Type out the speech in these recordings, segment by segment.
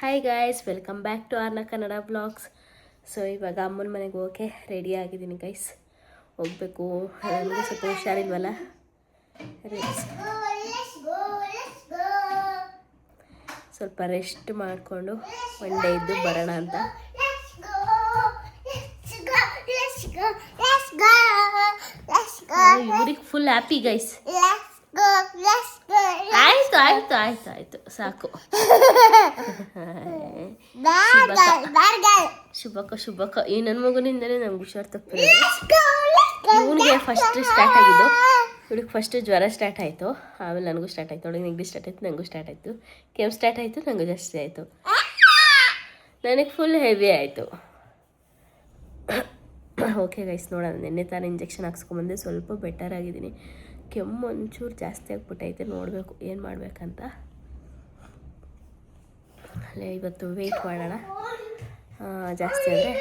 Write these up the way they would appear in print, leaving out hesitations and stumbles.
Hi guys, welcome back to Arna Kannada blogs. So ಇವಾಗ ಅಮ್ಮನ ಮನೆಗೆ ಹೋಗೋಕ್ಕೆ ರೆಡಿ ಆಗಿದ್ದೀನಿ ಗೈಸ್. ಹೋಗಬೇಕು. ನನಗೆ ಸ್ವಲ್ಪ ಹುಷಾರಿಲ್ವಲ್ಲ, ಸ್ವಲ್ಪ ರೆಸ್ಟ್ ಮಾಡಿಕೊಂಡು ಒನ್ ಡೇ ಇದ್ದು ಬರೋಣ ಅಂತ. ಇವ್ರಿಗೆ ಫುಲ್ ಹ್ಯಾಪಿ ಗೈಸ್. ಆಯ್ತು ಆಯ್ತು ಆಯ್ತು ಆಯ್ತು ಸಾಕು. ಶುಭಕ ಈ ನನ್ನ ಮಗನಿಂದನೇ ನಮ್ಗೆ ಹುಷಾರು ತಪ್ಪಿರೋದು. ಇವನಿಗೆ ಫಸ್ಟ್ ಸ್ಟಾರ್ಟ್ ಆಗಿದ್ದು, ಇವಳಿಗೆ ಫಸ್ಟ್ ಜ್ವರ ಸ್ಟಾರ್ಟ್ ಆಯಿತು, ಆಮೇಲೆ ನನಗೂ ಸ್ಟಾರ್ಟ್ ಆಯಿತು. ಅವಳಿಗೆ ನೆಗಡಿ ಸ್ಟಾರ್ಟ್ ಆಯಿತು, ನನಗೂ ಸ್ಟಾರ್ಟ್ ಆಯಿತು. ಕೆಮ್ಮು ಸ್ಟಾರ್ಟ್ ಆಯಿತು, ನನಗೂ ಜಾಸ್ತಿ ಆಯಿತು. ನನಗೆ ಫುಲ್ ಹೆವಿ ಆಯಿತು. ಓಕೆ ಗೈಸ್, ನೋಡೋಣ. ನಿನ್ನೆ ತಾನು ಇಂಜೆಕ್ಷನ್ ಹಾಕ್ಸ್ಕೊಂಬಂದೆ, ಸ್ವಲ್ಪ ಬೆಟರ್ ಆಗಿದ್ದೀನಿ. ಕೆಮ್ಮು ಒಂಚೂರು ಜಾಸ್ತಿ ಆಗ್ಬಿಟ್ಟೈತೆ, ನೋಡಬೇಕು ಏನು ಮಾಡಬೇಕಂತ. ಅಲ್ಲೇ ಇವತ್ತು ವೆಯ್ಟ್ ಮಾಡೋಣ. ಜಾಸ್ತಿ ಆದರೆ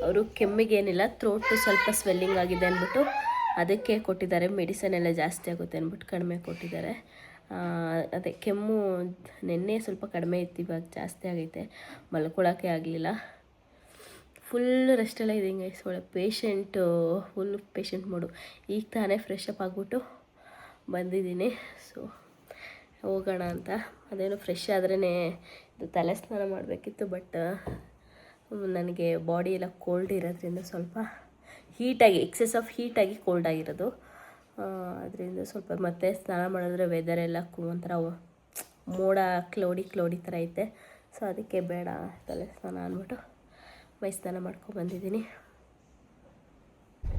ಅವರು ಕೆಮ್ಮಿಗೇನಿಲ್ಲ, ಥ್ರೋಟು ಸ್ವಲ್ಪ ಸ್ವೆಲ್ಲಿಂಗ್ ಆಗಿದೆ ಅಂದ್ಬಿಟ್ಟು ಅದಕ್ಕೆ ಕೊಟ್ಟಿದ್ದಾರೆ. ಮೆಡಿಸನ್ ಎಲ್ಲ ಜಾಸ್ತಿ ಆಗುತ್ತೆ ಅಂದ್ಬಿಟ್ಟು ಕಡಿಮೆ ಕೊಟ್ಟಿದ್ದಾರೆ. ಅದೇ ಕೆಮ್ಮು ನಿನ್ನೆ ಸ್ವಲ್ಪ ಕಡಿಮೆ ಇತ್ತು, ಇವಾಗ ಜಾಸ್ತಿ ಆಗೈತೆ. ಮಲ್ಕೊಳ್ಳೋಕ್ಕೆ ಆಗಲಿಲ್ಲ. ಫುಲ್ ರೆಸ್ಟೆಲ್ಲ ಇದೆ ಹಿಂಗೆ. ಒಳ್ಳೆ ಪೇಷಂಟು, ಫುಲ್ ಪೇಷಂಟ್ ಮೋಡು. ಈಗ ತಾನೇ ಫ್ರೆಶ್ ಅಪ್ ಆಗಿಬಿಟ್ಟು ಬಂದಿದ್ದೀನಿ. ಸೊ ಹೋಗೋಣ ಅಂತ. ಅದೇನು ಫ್ರೆಶ್ ಆದ್ರೇ ಇದು ತಲೆ ಸ್ನಾನ ಮಾಡಬೇಕಿತ್ತು, ಬಟ್ ನನಗೆ ಬಾಡಿ ಎಲ್ಲ ಕೋಲ್ಡ್ ಇರೋದ್ರಿಂದ ಸ್ವಲ್ಪ ಹೀಟಾಗಿ, ಎಕ್ಸೆಸ್ ಆಫ್ ಹೀಟಾಗಿ ಕೋಲ್ಡ್ ಆಗಿರೋದು. ಅದರಿಂದ ಸ್ವಲ್ಪ ಮತ್ತೆ ಸ್ನಾನ ಮಾಡಿದ್ರೆ ವೆದರ್ ಎಲ್ಲ ಒಂಥರ ಮೋಡ ಕ್ಲೌಡಿ ಥರ ಐತೆ. ಸೊ ಅದಕ್ಕೆ ಬೇಡ ತಲೆ ಸ್ನಾನ ಅಂದ್ಬಿಟ್ಟು ಮೈ ಸ್ನಾನ ಮಾಡ್ಕೊಂಡು ಬಂದಿದ್ದೀನಿ.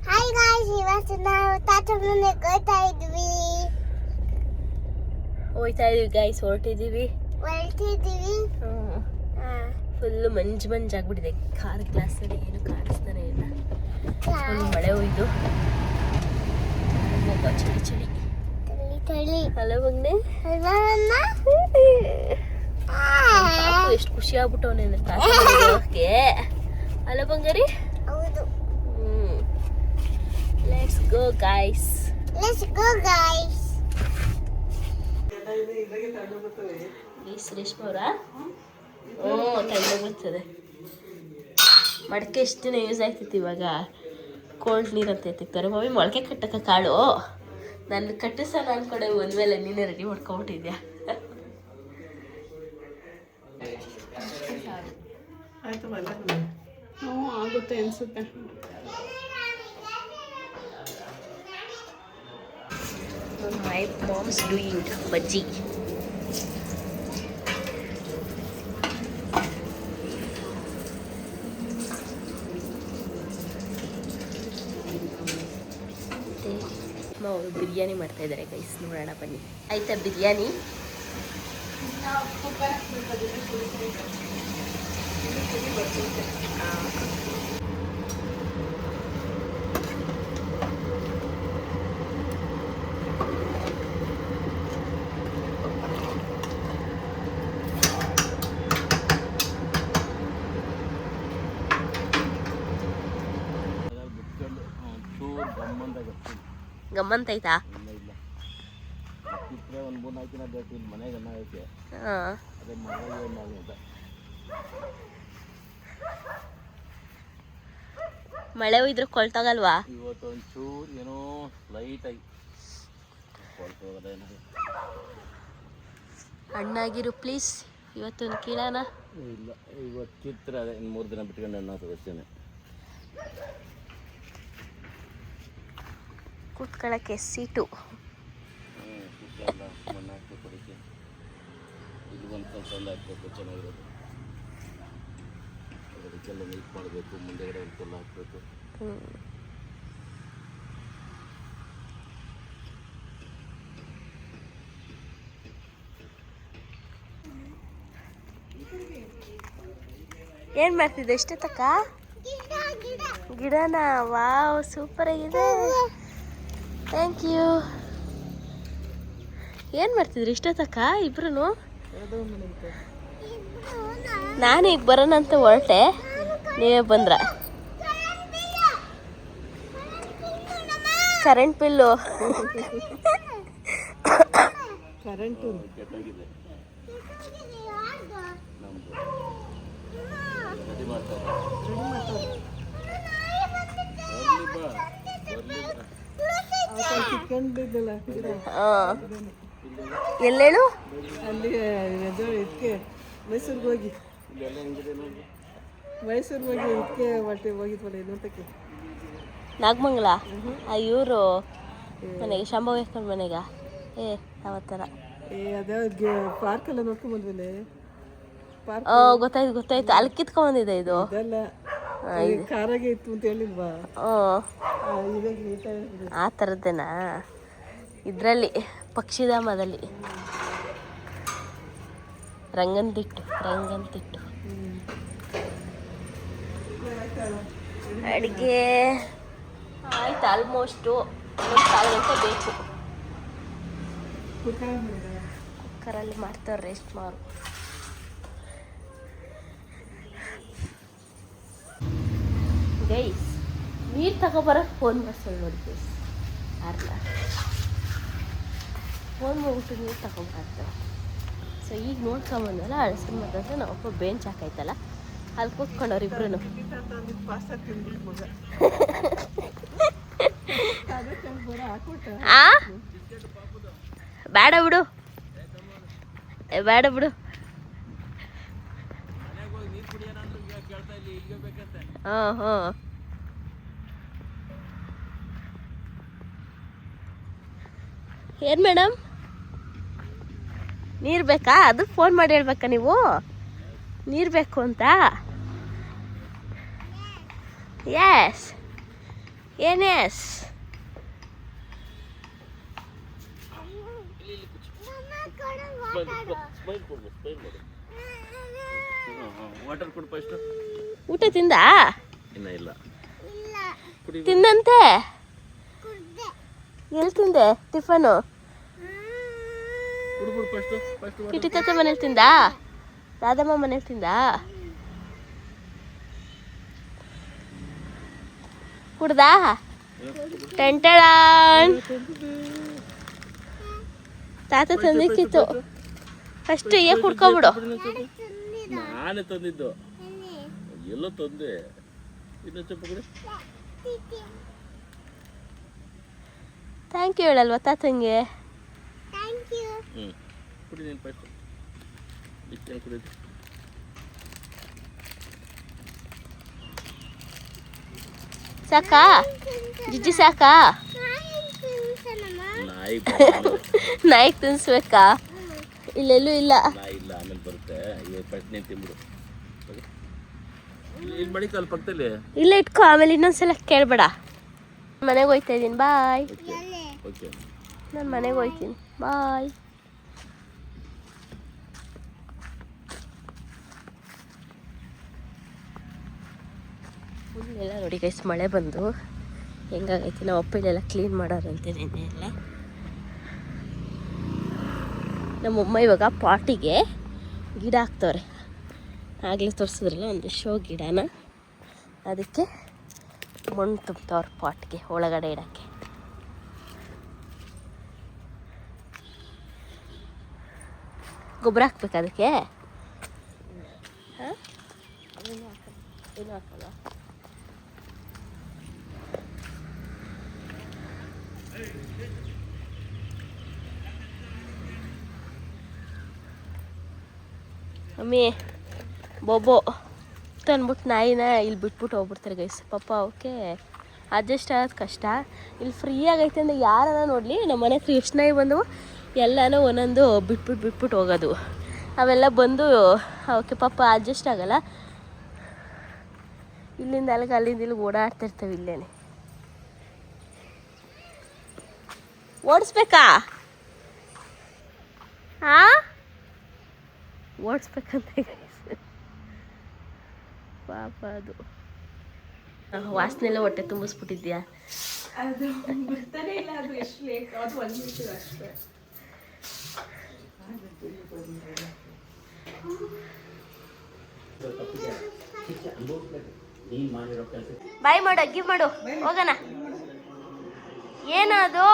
ಹಾಯ್ ಗಾಯ್ಸ್, ಇವತ್ತು ನಾವು ತಾತ ಮನೆಗೆ ಹೋಗ್ತಾ ಇದೀವಿ ಗೈಸ್, ಹೊರಟಿದ್ದೀವಿ. ಫುಲ್ಲು ಮಂಜಾಗ್ಬಿಟ್ಟಿದೆ. ಕಾರ್ ಗ್ಲಾಸಲ್ಲಿ ಏನು ಕಾಣಿಸ್ತಾನೆ ಇಲ್ಲ. ಫುಲ್ ಮಳೆ ಹೋಯ್ತು. ಚಳಿ ಹಲೋ ಬಗ್ನೆ, ಎಷ್ಟು ಖುಷಿ ಆಗ್ಬಿಟ್ಟವನೇ ಹೋಗಕ್ಕೆ. ಹಲೋ ಬಂಗಾರಿ. ಹೌದು. Let's go guys. ರೇಷ್ಮೆ ಅವರ ತಣ್ಣೋಗ್ಬಿಡ್ತದೆ. ಮಡಕೆ ಎಷ್ಟು ದಿನ ಯೂಸ್ ಆಗ್ತಿತ್ತು, ಇವಾಗ ಕೋಲ್ಡ್ ನೀರು ಅಂತ ಎತ್ತಿಕ್ತಾರೆ. ಮಮ್ಮಿ ಮೊಳಕೆ ಕಟ್ಟಕ್ಕ ಕಾಳು ನಾನು ಕಟ್ಟಿಸೋಣ ಅಂದ್ಕೊಂಡೆ, ಒಂದ್ಮೇಲೆ ನೀನೇ ರೆಡಿ ಮಾಡ್ಕೊಬಿಟ್ಟಿದ್ಯಾ. ಆಗುತ್ತೆ ಅನ್ಸುತ್ತೆ. My mom's doing bhaji. ಅವರು ಬಿರಿಯಾನಿ ಮಾಡ್ತಾ ಇದ್ದಾರೆ ಗೈಸ್, ನೋಡೋಣ ಬನ್ನಿ. ಆಯ್ತಾ ಬಿರಿಯಾನಿ? ಗಮ್ಮಂತೈತಾ? ಮಳೆ ಹೋಯ್ದ್ರೆ ಕೊಳ್ತಾಗಲ್ವಾ? ಇವತ್ತೊಂಚೂರು ಏನೋ ಲೈಟ್ ಆಗಿ ಹಣ್ಣಾಗಿರು ಪ್ಲೀಸ್. ಇವತ್ತೊಂದು ಕೀಳಾನ ಇಲ್ಲ, ಇವತ್ತು ಚಿತ್ರ ಅದೇ. ಇನ್ನು 3 ದಿನ ಬಿಟ್ಕೊಂಡು ಹಣ್ಣು ತಗೋತೇನೆ. ಕೂತ್ಕೊಳ್ಳೋಕ್ಕೆ ಸೀಟು. ಮಣ್ಣು ಹಾಕ್ಬೇಕು, ಅದಕ್ಕೆ ಇಲ್ಲಿ ಒಂದು ಕಲ್ಲು ಹಾಕಬೇಕು, ಚೆನ್ನಾಗಿರೋದು. ಅದಕ್ಕೆಲ್ಲ ನೀಟ್ ಮಾಡಬೇಕು, ಮುಂದೆಗಡೆ ಒಂದು ಕಲ್ಲು ಹಾಕಬೇಕು. ಏನು ಮಾಡ್ತಿದ್ದೆ ಎಷ್ಟೊತ್ತಕ್ಕ? ಗಿಡನಾ? ವಾವ್, ಸೂಪರ್ ಆಗಿದೆ. Thank you. ಏನು ಮಾಡ್ತಿದ್ರಿ ಇಷ್ಟೊತ್ತಕ್ಕ ಇಬ್ರು? ನಾನು ಈಗ ಬರೋಣ ಅಂತ ಹೊರಟೆ, ನೀವೇ ಬಂದ್ರ. ಕರೆಂಟ್ ಬಿಲ್ಲು ಕರೆಂಟು ಕಂಡಿದ್ದಲ್ಲ ಎಲ್ಲೇಳು ಅಲ್ಲಿ ಇದಕ್ಕೆ ಮೈಸೂರಿಗೆ ಹೋಗಿ ಇದಕ್ಕೆ ಹೊಟ್ಟೆ ಹೋಗಿದ್ವಲ್ಲ ಇನ್ನೊಂದಕ್ಕೆ ನಾಗಮಂಗಲ ಇವರು ಮನೆಗೆ ಶಂಭವೇಶ್ವರ ಮನೆಗ ಅವತ್ತರ ಅದೇ ಪಾರ್ಕ್ ಎಲ್ಲ ನೋಡ್ಕೊಂಡ್ ಬಂದ್ಮೇಲೆ ಪಾರ್ಕ್ ಗೊತ್ತಾಯ್ತು ಅಲ್ಲಿ ಕಿತ್ಕೊಂಬಂದಿದೆ ಇದು ಅದೆಲ್ಲ ಕಾರಾಗೆ ಇತ್ತು ಅಂತ ಹೇಳಿಲ್ವಾ ಆ ಥರದ್ದೇನಾ ಇದರಲ್ಲಿ ಪಕ್ಷಿಧಾಮದಲ್ಲಿ ರಂಗಂತಿಟ್ಟು ಅಡುಗೆ ಆಯ್ತು ಆಲ್ಮೋಸ್ಟು ಒಂದು ಕಾಲು ಗಂಟೆ ಬೇಕು ಕುಕ್ಕರಲ್ಲಿ ಮಾಡ್ತಾರೆ ರೆಸ್ಟ್ ಮಾಡು ಗೈಸ್ ನೀರು ತಗೊಬರಕ್ಕೆ ಫೋನ್ ಬರ್ಸೋಳು ನೋಡಿ ಗೈಸ್ ಅರ್ಥ ಫೋನ್ ಮಾಡ್ಬಿಟ್ಟು ನೀರು ತಗೊಂಬರ್ತಾರೆ ಸೊ ಈಗ ನೋಡ್ಕೊಂಬಂದಲ್ಲ ಅಳಸನ್ ಮತ್ತಂದ್ರೆ ನಾವಪ್ಪ ಬೆಂಚ್ ಹಾಕೈತಲ್ಲ ಅಲ್ಲಿ ಕೂತ್ಕೊಂಡವ್ರು ಇಬ್ರು ಬೇಡ ಬಿಡು ಹಾಂ ಏನು ಮೇಡಮ್ ನೀರು ಬೇಕಾ ಅದು ಫೋನ್ ಮಾಡಿ ಹೇಳ್ಬೇಕಾ ನೀವು ನೀರು ಬೇಕು ಅಂತ ಎಸ್ ಎಸ್ ವಾಟರ್ ಕೊಡು ಫಸ್ಟ್. ಊಟ ತಿಂದ ಇನ್ನ ಇಲ್ಲ ತಿಂದಂತೆ ಎಲ್ಲಿ ತಿಂದೆ ಟಿಫನು ಕುಡ್ಬಿಡು ಫಸ್ಟ್ ಕಿಟಿ ತಾತ ಮನೇಲಿ ತಿಂದ ರಾಧಮ್ಮ ಮನೇಲಿ ತಿಂದ ಕುಡ್ದಾ ಟೆಂಟಳಾನ್ ತಾತ ತಂದಿಕ್ಕಿತ್ತು ಫಸ್ಟ್ ಏ ಕುಡ್ಕೊಬಿಡು ನಾನೇ ತಂದಿದ್ದು ಎಲ್ಲೋ ತಂದೆ ಇನ್ನೊಂದು ಸ್ವಲ್ಪ ಕೊಡಿ ಥ್ಯಾಂಕ್ ಯು ಹೇಳಲ್ವಾ ತಾತಂಗೆ ಕುಡಿ ನೀನು ಫಸ್ಟ್ ಇಷ್ಟೇನು ಕುಡಿದು ಸಾಕಾ ಜಿಜ್ಜಿ ಸಾಕಾ ನಾಯಿಗೆ ತಿನ್ಸ್ಬೇಕಾ ಇಲ್ಲೆಲ್ಲೂ ಇಲ್ಲ ನಾಯಿ ಇಲ್ಲ ಆಮೇಲೆ ಬರುತ್ತೆ ಇವಾಗ ಫಸ್ಟ್ ನೀನು ತಿಂಬಿಡು ಇಲ್ಲಿ ಮಡಿ ಕಾಲು ಪಕ್ಕದಲ್ಲಿ ಇಲ್ಲ ಇಟ್ಕೋ ಆಮೇಲೆ ಇನ್ನೊಂದ್ಸಲ ಕೇಳಬೇಡ ಮನೆಗೆ ಹೋಯ್ತಾ ಇದ್ದೀನಿ ಬಾಯ್ ಓಕೆ ನಾನು ಮನೆಗೆ ಹೋಯ್ತೀನಿ ಬಾಯ್ ಫುಲ್ಲೆಲ್ಲ ನೋಡಿ ಗೈಸ್ ಮಳೆ ಬಂದು ಹೆಂಗಾಗೈತಿ ನಾವು ಅಪ್ಪ ಇಲ್ಲೆಲ್ಲ ಕ್ಲೀನ್ ಮಾಡೋರಂತೆ ನೆನ್ನೆ ಎಲ್ಲ ನಮ್ಮಮ್ಮ ಇವಾಗ ಪಾಟಿಗೆ ಗಿಡ ಹಾಕ್ತವ್ರೆ ಆಗಲೇ ತೋರಿಸಿದ್ರಲ್ಲ ಒಂದು ಶೋ ಗಿಡನ ಅದಕ್ಕೆ ಮಣ್ಣು ತುಂಬ್ತವ್ರೆ ಪಾಟ್ಗೆ ಒಳಗಡೆ ಇಡೋಕ್ಕೆ ಗೊಬ್ಬರ ಹಾಕ್ಬೇಕು ಅದಕ್ಕೆ ಹಾಂ ಏನು ಹಾಕಲ್ಲ ಮಮ್ಮಿ ಬೊಬ್ಬೋ ತಂದ್ಬಿಟ್ಟು ನಾಯಿನ ಇಲ್ಲಿ ಬಿಟ್ಬಿಟ್ಟು ಹೋಗ್ಬಿಡ್ತಾರೆ ಗೈಸ್ ಪಾಪ ಅವಕ್ಕೆ ಅಡ್ಜಸ್ಟ್ ಆಗೋದು ಕಷ್ಟ ಇಲ್ಲಿ ಫ್ರೀ ಆಗೈತೆ ಅಂದರೆ ಯಾರನ್ನ ನೋಡಲಿ ನಮ್ಮ ಮನೆ ಹತ್ರ ಎಷ್ಟು ನಾಯಿ ಬಂದವು ಎಲ್ಲನೂ ಒಂದೊಂದು ಬಿಟ್ಬಿಟ್ಟು ಹೋಗೋದು ಅವೆಲ್ಲ ಬಂದು ಅವಕ್ಕೆ ಪಾಪ ಅಡ್ಜಸ್ಟ್ ಆಗಲ್ಲ ಇಲ್ಲಿಂದ ಅಲ್ಲಿಗೆ ಅಲ್ಲಿಂದ ಇಲ್ಲಿಗೆ ಓಡಾಡ್ತಿರ್ತವೆ ಇಲ್ಲೇನೆ ಓಡಿಸ್ಬೇಕಾ ಹಾಂ ಓಡಿಸ್ಬೇಕಂತ ಪಾಪ ಅದು ವಾಸನೆ ಎಲ್ಲ ಹೊಟ್ಟೆ ತುಂಬಿಸ್ಬಿಟ್ಟಿದ್ಯಾ ಅದು ಬರ್ತಾನೆ ಇಲ್ಲ ಅದು ಎಷ್ಟು ಲೇಟ್ ಅದು 1 ನಿಮಿಷ ಅಷ್ಟೇ ಬಾಯ್ ಮಾಡು ಗಿವ್ ಮಾಡು ಹೋಗೋಣ ಏನದು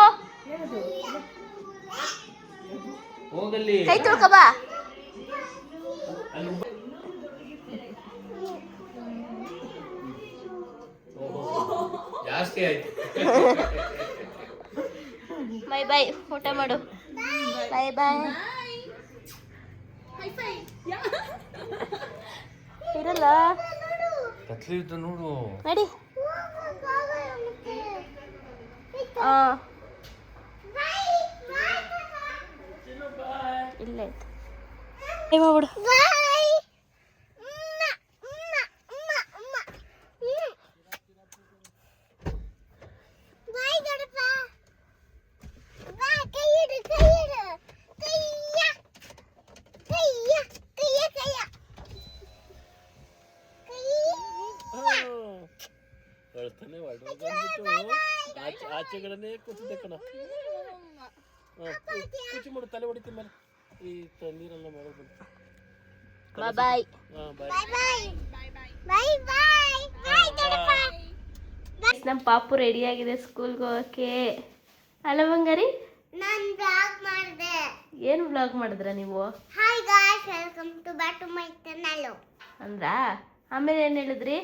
ಕೈ ತೊಳ್ಕೊ ಬಾ ಜಾಸ್ತಿ ಆಯ್ತು ಬಾಯ್ ಊಟ ಮಾಡು. ಬಾಯ್ ಬಾಯ್. ಇರಲ್ಲ ಕತ್ಲಿ ಇತ್ತು ನೋಡು. ನಡಿ. ಇಲ್ಲೇ ಮಾಡ್ಬಿಡು. ಕಳ್ತಾನೆ ಬಂದ್ಬಿಟ್ಟು ಆಚೆ ಕಡೆನೇ ಕೂತಿದ್ದೆ ಕಣ. ಕುಚಿ ಮಾಡು, ತಲೆ ಹೊಡಿತೀನಿ ಮೇಲೆ ಈ ನೀರೆಲ್ಲ ಮಾಡೋದು ಬಂತು. ಬಾಯ್. ನಮ್ಮ ಪಾಪು ರೆಡಿ ಆಗಿದೆ ಸ್ಕೂಲ್ಗೆ ಹೋಗಕ್ಕೆ. ಅಲ್ಲ ಬಂಗಾರಿ, ನಾನು ಬ್ಲಾಗ್ ಮಾಡಿದೆ. ಏನು ವ್ಲಾಗ್ ಮಾಡಿದ್ರ ನೀವು? Hi guys, welcome to back to my channel ಅಂದ್ರ ಆಮೇಲೆ ಏನು ಹೇಳಿದ್ರಿ?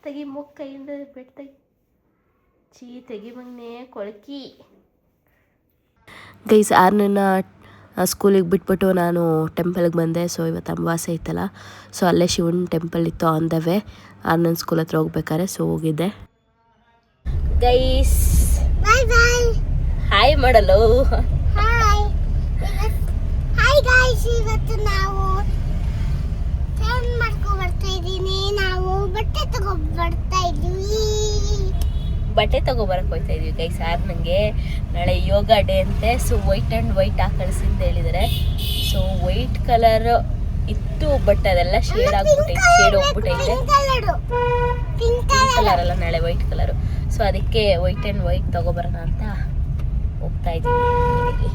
ತೆಗಿ ಮುಖ ಕೈಯಿಂದ ಬೆಟ್ ತೆಗಿ. ತೆಗಿ ಮಗನೆ ಕೊಳಕಿ. ಗೈಸ್ ಆರ್ನನ್ನ ಸ್ಕೂಲಿಗೆ ಬಿಟ್ಬಿಟ್ಟು ನಾನು ಟೆಂಪಲ್ಗೆ ಬಂದೆ. ಸೊ ಇವತ್ತು ಅಮಾವಾಸ್ಯೆ ಇತ್ತಲ್ಲ, ಸೊ ಅಲ್ಲೇ ಶಿವನ ಟೆಂಪಲ್ ಇತ್ತು ಆನ್ ದ ವೇ. ಆರ್ನನ್ ಸ್ಕೂಲ್ ಹತ್ರ ಹೋಗ್ಬೇಕಾರೆ ಸೊ ಹೋಗಿದ್ದೆ. ಗೈಸ್ ಬಾಯ್ ಬಾಯ್. ಹಾಯ್ ಮಾಡಲು. ಹಾಯ್ ಹಾಯ್ ಗಾಯ್ಸ್, ಇವತ್ತು ನಾವು ಫ್ರೆಂಡ್ ಮಾಡ್ಕೊ ಬರ್ತಾ ಇದ್ದೀನಿ. ನಾವು ಬಟ್ಟೆ ತಗೋ ಬರ್ತಾ ಇದ್ದೀವಿ. ಬಟ್ಟೆ ತಗೋಬರಕ್ಕೆ ಹೋಗ್ತಾ ಇದೀವಿ ಗೈಸ್. ನನಗೆ ನಾಳೆ ಯೋಗ ಡೇ ಅಂತೆ. ಸೊ ವೈಟ್ ಆ್ಯಂಡ್ ವೈಟ್ ಹಾಕಳಿಸಿ ಅಂತ ಹೇಳಿದ್ದಾರೆ. ಸೊ ವೈಟ್ ಕಲರ್ ಇತ್ತು, ಬಟ್ ಅದೆಲ್ಲ ಶೇಡ್ ಆಗ್ಬಿಟ್ಟೈತೆ, ಶೇಡ್ ಹೋಗ್ಬಿಟ್ಟೈತೆ. ಪಿಂಕ್ ಕಲರ್ ಅಲ್ಲ, ನಾಳೆ ವೈಟ್ ಕಲರು. ಸೊ ಅದಕ್ಕೆ ವೈಟ್ ಆ್ಯಂಡ್ ವೈಟ್ ತಗೋಬರೋಣ ಅಂತ ಹೋಗ್ತಾ ಇದ್ದೀವಿ.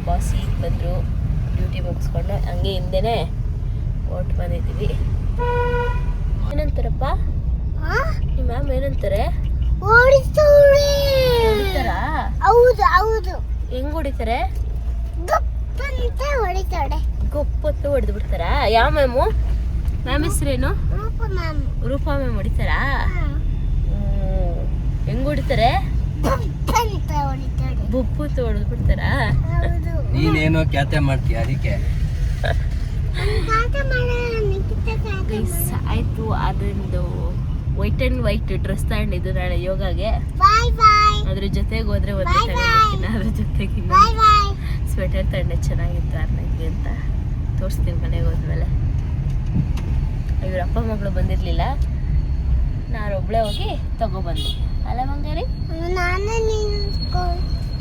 ಬಾಸ್ ಈಗ ಬಂದರು ಡ್ಯೂಟಿ ಮುಗಿಸ್ಕೊಂಡು, ಹಂಗೆ ಹಿಂದೆನೇ ಓಟ್ ಬಂದಿದ್ದೀವಿ. ಏನಂತಾರಪ್ಪ ನಿಮ್ಮ ಮ್ಯಾಮ್ ಏನಂತಾರೆ? ಹೊಡಿತಾರಾ? ಹೌದು ಹೌದು. ಹೆಂಗ್ ಹೊಡಿತಾರೆ? ಗಪ್ಪಂತ ಹೊಡಿತಾಳೆ. ಗೊಪ್ಪತ್ತು ಹೊಡೆದು ಬಿಡ್ತಾರಾ? ಯಾವ ಮ್ಯಾಮು? ಮ್ಯಾಮ್ ಹೆಸರೇನು? ರೂಪ ಮ್ಯಾಮ್. ರೂಪಾ ಮ್ಯಾಮ್ ಹೊಡಿತಾರಾ? ಹೆಂಗ್ ಹೊಡಿತಾರೆ? ಗಪ್ಪಂತ ಹೊಡಿತಾಳೆ. ಬೊಪ್ಪತ್ತು ಹೊಡೆದು ಬಿಡ್ತಾರಾ? ಹೌದು. ನೀನೇನೋ ಕ್ಯಾತೆ ಮಾಡ್ತೀಯ ಅದಕ್ಕೆ. ಆಯ್ತು, ಅದೊಂದು ವೈಟ್ ಆ್ಯಂಡ್ ವೈಟ್ ಡ್ರೆಸ್ ತಗೊಂಡಿದ್ದು ನಾಳೆ ಯೋಗಾಗೆ. ಬಾಯ್ ಬಾಯ್. ಅದ್ರ ಜೊತೆಗೆ ಹೋದ್ರೆ ಒಂದು ತಗೊಂಡಿರ್ತೀನಿ, ಅದ್ರ ಜೊತೆಗೆ ಬಾಯ್ ಬಾಯ್. ಸ್ವೆಟರ್ ತಗೊಂಡೆ ಚೆನ್ನಾಗಿತ್ತು ನನಗೆ ಅಂತ ತೋರಿಸ್ತೀನಿ ಮನೆಗೆ ಹೋದ್ಮೇಲೆ. ಇವ್ರ ಅಪ್ಪ ಮಗಳು ಬಂದಿರಲಿಲ್ಲ, ನಾನೊಬ್ಳೆ ಹೋಗಿ ತಗೊಬಂದೆ. ಅಲ್ಲ ಬಂಗಾರಿ? ನಾನೇ ನೀನು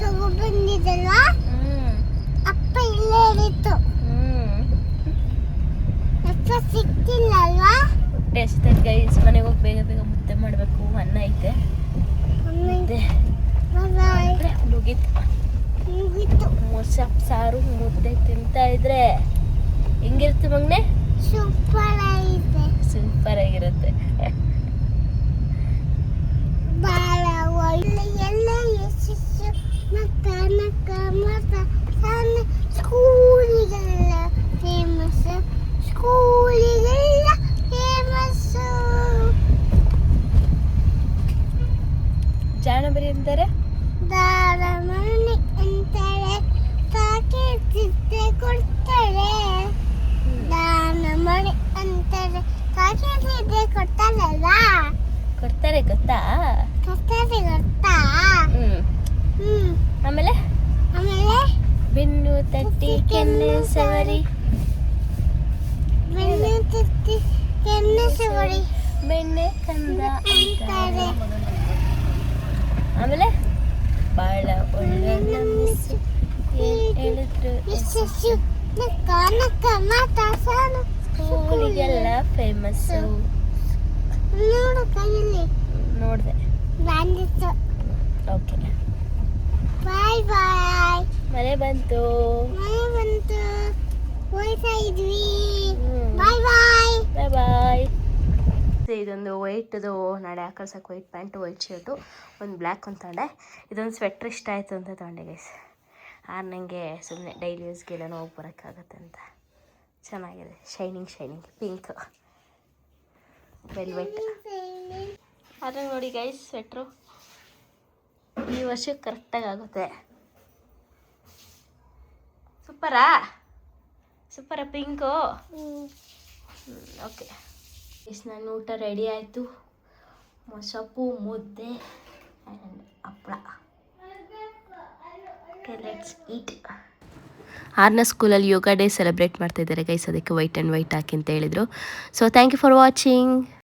ತಗೊಬಂದಿದ್ದಲ್ವಾ? ಅಪ್ಪ ಇಲ್ಲೇ ಇರಿತ್ತು. ಅಪ್ಪ ಸಿಕ್ತಿಲ್ಲ ಅಲ್ವಾ? ಹೊಟ್ಟೆ ಹಸಿತೈತೆ ಗೈಸ್, ಮನೆಗೆ ಹೋಗಿ ಬೇಗ ಬೇಗ ಮುದ್ದೆ ಮಾಡಬೇಕು. ಅನ್ನ ಐತೆ, ಮುದ್ದೆ ಮುಗೀತು. ಮೊಸಪ್ಪು ಸಾರು ಮುದ್ದೆ ತಿಂತಾ ಇದ್ರೆ ಹೆಂಗಿರುತ್ತೆ ಮಗನೆ? ಸೂಪರ್ ಆಗಿದೆ. ಸೂಪರ್ ಆಗಿರುತ್ತೆ. ಬಾಳ ಒಳ್ಳೆ ಎಲ್ಲ ಯಶಸ್ಸು ನಕ್ಕ ನಕ್ಕ ಮತ ಸಣ್ಣ ಸ್ಕೂಲಿಗೆಲ್ಲ ಫೇಮಸ್. ಸ್ಕೂಲಿಗೆಲ್ಲ ಫೇಮಸ್ಸು. ಜಾಣ ಬರಿ ಅಂತಾರೆ, ದಾರಮಣಿ ಅಂತಾರೆ, ಕಾಕೆ ಚಿಟ್ಟೆ ಕೊಡ್ತಾರೆ. ದಾನಮಣಿ ಅಂತಾರೆ, ಕಾಕೆ ಚಿಟ್ಟೆ ಕೊಡ್ತಾರಲ್ವಾ? ಕೊಡ್ತಾರೆ ಗೊತ್ತಾ? ಕೊಡ್ತಾರೆ ಗೊತ್ತಾ? ಆಮೇಲೆ ಆಮೇಲೆ ಬೆನ್ನು ತಟ್ಟಿ ಕೆನ್ನೆ ಸವರಿ, ಬೆನ್ನು ತಟ್ಟಿ ಕೆನ್ನೆ ಸವರಿ ಬೆಣ್ಣೆ ಕಂದ ಅಂತಾರೆ. ಆಮೇಲೆ ಬಾಳ ಒಳ್ಳೆ ನಮಿಸು ಹೇಳಿದ್ರು ಯಶಸ್ಸು ನಕ್ಕ ನಕ್ಕ ಮಾತ ಸಾಲು ಸ್ಕೂಲಿಗೆಲ್ಲ ಫೇಮಸ್ಸು. ನೋಡು ಕೈಯಲ್ಲಿ ನೋಡಿದೆ. ಬಂದಿತ್ತು. ಓಕೆ, ಬಾಯ್ ಬಾಯ್. ಮನೆ ಬಂತು. ಮನೆ ಬಂತು, ಹೋಯ್ತಾ ಇದ್ವಿ. ಬಾಯ್ ಬಾಯ್. ಬಾಯ್ ಬಾಯ್. ಇದೊಂದು ವೈಟ್ದು ನಾಳೆ ಹಾಕಳ್ಸಕ್ಕೆ ವೈಟ್ ಪ್ಯಾಂಟು, ವೈಟ್ ಶರ್ಟು, ಒಂದು ಬ್ಲ್ಯಾಕ್ ಒಂದು ತಗೊಂಡೆ. ಇದೊಂದು ಸ್ವೆಟ್ರ್ ಇಷ್ಟ ಆಯಿತು ಅಂತ ತಗೊಂಡೆ ಗೈಸ್. ನನಗೆ ಸುಮ್ಮನೆ ಡೈಲಿ ಯೂಸ್ಗೆಲ್ಲ ಹೋಗಿ ಬರೋಕ್ಕಾಗತ್ತೆ ಅಂತ. ಚೆನ್ನಾಗಿದೆ, ಶೈನಿಂಗ್ ಪಿಂಕ್ ವೆಲ್ವೆಟ್. ಆದರೆ ನೋಡಿ ಗೈಸ್ ಸ್ವೆಟ್ರು ಈ ವರ್ಷ ಕರೆಕ್ಟಾಗಿ ಆಗುತ್ತೆ. ಸೂಪರಾ ಪಿಂಕು. ಓಕೆ ಇಸ್ ನನ್ನ ಊಟ ರೆಡಿ ಆಯಿತು. ಮೊಸಪ್ಪು ಮುದ್ದೆ ಆ್ಯಂಡ್ ಹಪ್ಪಳ. ಓಕೆ ಲೆಟ್ಸ್ ಈಟ್. 6ನೇ ಸ್ಕೂಲಲ್ಲಿ ಯೋಗ ಡೇ ಸೆಲೆಬ್ರೇಟ್ ಮಾಡ್ತಾ ಇದ್ದಾರೆ ಗೈಸ್, ಅದಕ್ಕೆ ವೈಟ್ ಆ್ಯಂಡ್ ವೈಟ್ ಹಾಕಿ ಅಂತ ಹೇಳಿದರು. So thank you for watching.